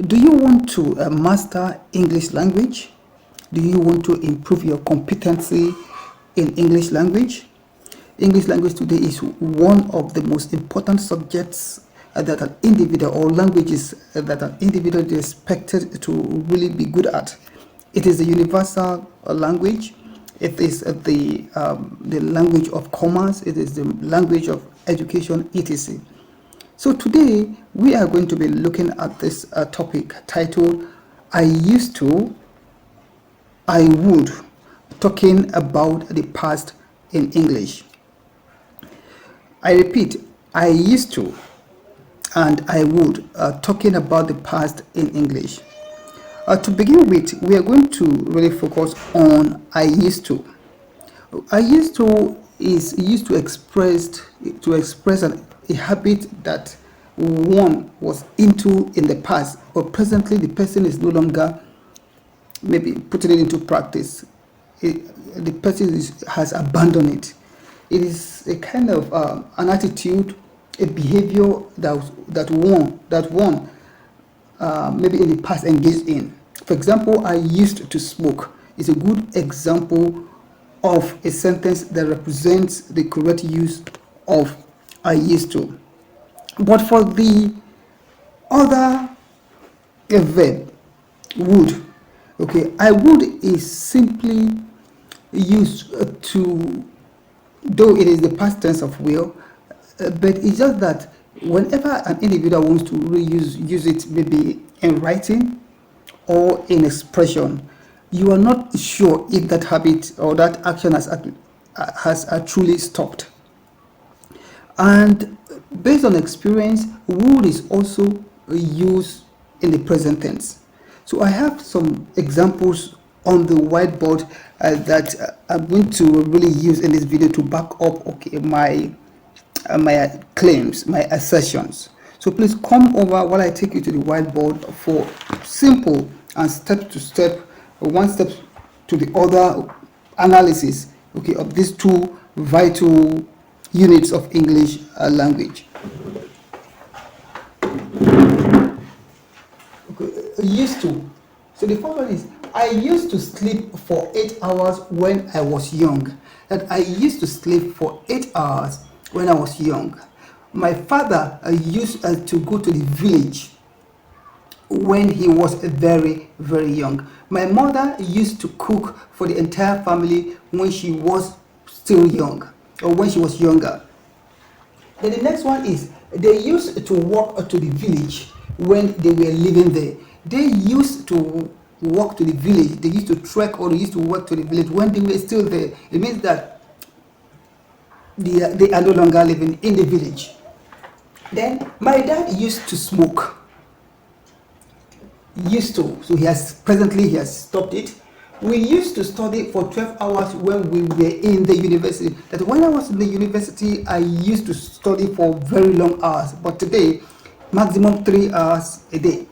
Do you want to master English language? Do you want to improve your competency in English language? English language today is one of the most important subjects that an individual, or languages that an individual is expected to really be good at. It is a universal language. It is the language of commerce. It is the language of education, etc. So today we are going to be looking at this topic titled I used to, I would, talking about the past in English. I repeat, I used to and I would, talking about the past in English. To begin with, we are going to really focus on I used to. I used to is used to express a habit that one was into in the past, but presently the person is no longer maybe putting it into practice. The person has abandoned it. It is a kind of an attitude, a behavior that one maybe in the past engaged in. For example, I used to smoke is a good example of a sentence that represents the correct use of I used to. But for the other verb, would, okay, I would is simply used to, though it is the past tense of will, but it's just that whenever an individual wants to really use it, maybe in writing or in expression, you are not sure if that habit or that action has truly stopped. And based on experience, would is also used in the present tense. So I have some examples on the whiteboard that I'm going to really use in this video to back up my claims, my assertions. So please come over while I take you to the whiteboard for simple and step-to-step, one step to the other analysis, of these two vital units of English language. Used to. So the first one is I used to sleep for 8 hours when I was young. That I used to sleep for 8 hours when I was young. My father used to go to the village when he was very, very young. My mother used to cook for the entire family when she was still young, or when she was younger. Then the next one is they used to walk to the village when they were living there. They used to walk to the village. They used to trek, or they used to walk to the village when they were still there. It means that they are no longer living in the village. Then my dad used to smoke. Used to, so he has stopped it. We used to study for 12 hours when we were in the university. That when I was in the university, I used to study for very long hours, but today maximum 3 hours a day.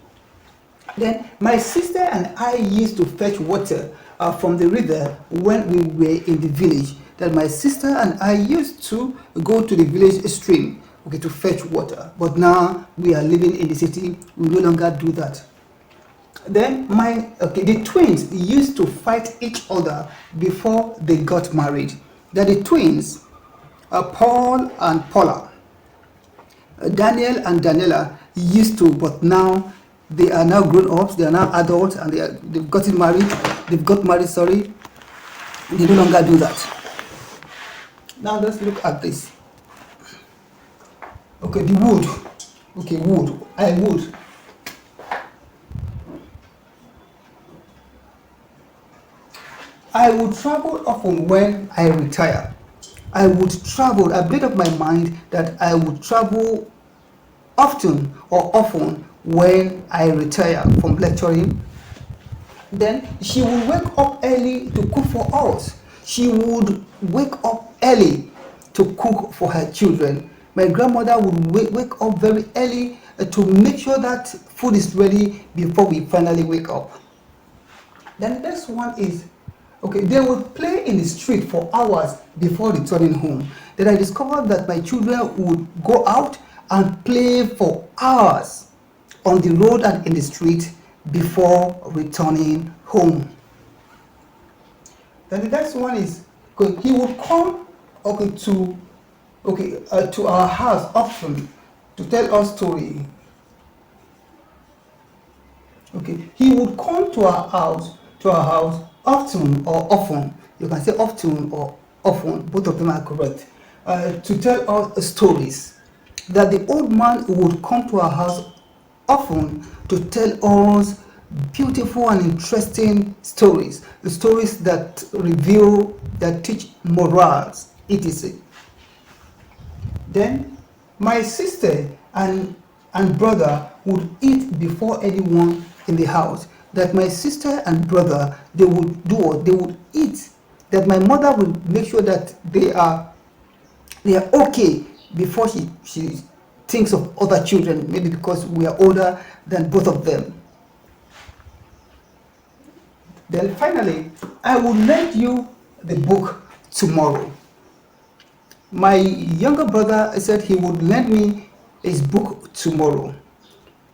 Then my sister and I used to fetch water from the river when we were in the village. That my sister and I used to go to the village stream, to fetch water. But now we are living in the city, we no longer do that. Then the twins used to fight each other before they got married. That the twins, Paul and Paula, Daniel and Daniela used to, but now they are now grown ups, they are now adults, and they've got married, they no longer do that. Now let's look at this. The would. Would. I would. I would travel often when I retire. I would travel. I made up my mind that I would travel often when I retire from lecturing. Then she would wake up early to cook for us. She would wake up early to cook for her children. My grandmother would wake up very early to make sure that food is ready before we finally wake up. Then the next one is, they would play in the street for hours before returning home. Then I discovered that my children would go out and play for hours on the road and in the street before returning home. Then the next one is, okay, he would come, okay, to our house often to tell us story. Okay, he would come to our house often or often. You can say often or often, both of them are correct. To tell us stories. That the old man would come to our house often to tell us beautiful and interesting stories. The stories that reveal, that teach morals, etc. Then my sister and brother would eat before anyone in the house. That my sister and brother, they would do what? They would eat. That my mother would make sure that they are okay before she thinks of other children, maybe because we are older than both of them. Then finally, I will lend you the book tomorrow. My younger brother said he would lend me his book tomorrow.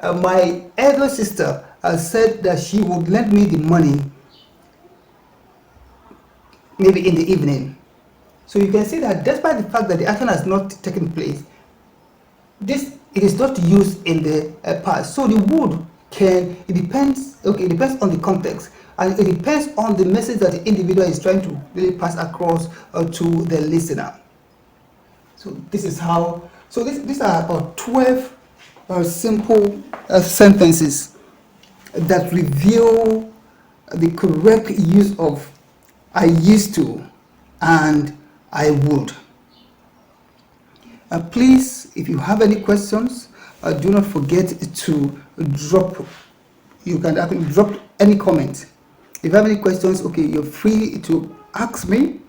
My elder sister said that she would lend me the money maybe in the evening. So you can see that despite the fact that the action has not taken place, it is not used in the past. So the would can, it depends on the context, and it depends on the message that the individual is trying to really pass across to the listener. So this is how. So these are about 12 simple sentences that reveal the correct use of I used to and I would. Please, if you have any questions, do not forget to drop. You can actually drop any comment. If you have any questions, okay, you're free to ask me.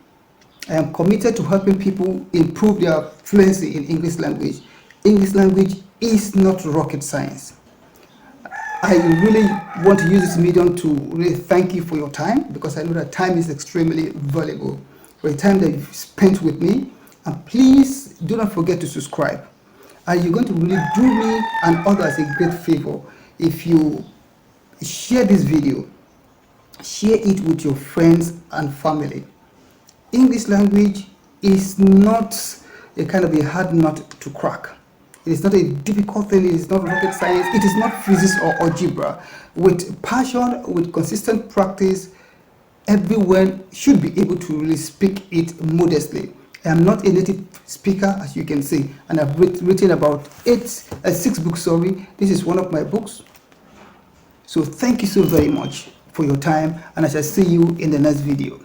I am committed to helping people improve their fluency in English language. English language is not rocket science. I really want to use this medium to really thank you for your time, because I know that time is extremely valuable. For the time that you've spent with me, and please do not forget to subscribe. And you're going to really do me and others a great favor if you share this video, share it with your friends and family. English language is not a kind of a hard nut to crack. It is not a difficult thing. It is not rocket science. It is not physics or algebra. With passion, with consistent practice, everyone should be able to really speak it modestly. I am not a native speaker, as you can see, and I've written about 6 books. Sorry, this is one of my books. So thank you so very much for your time, and I shall see you in the next video.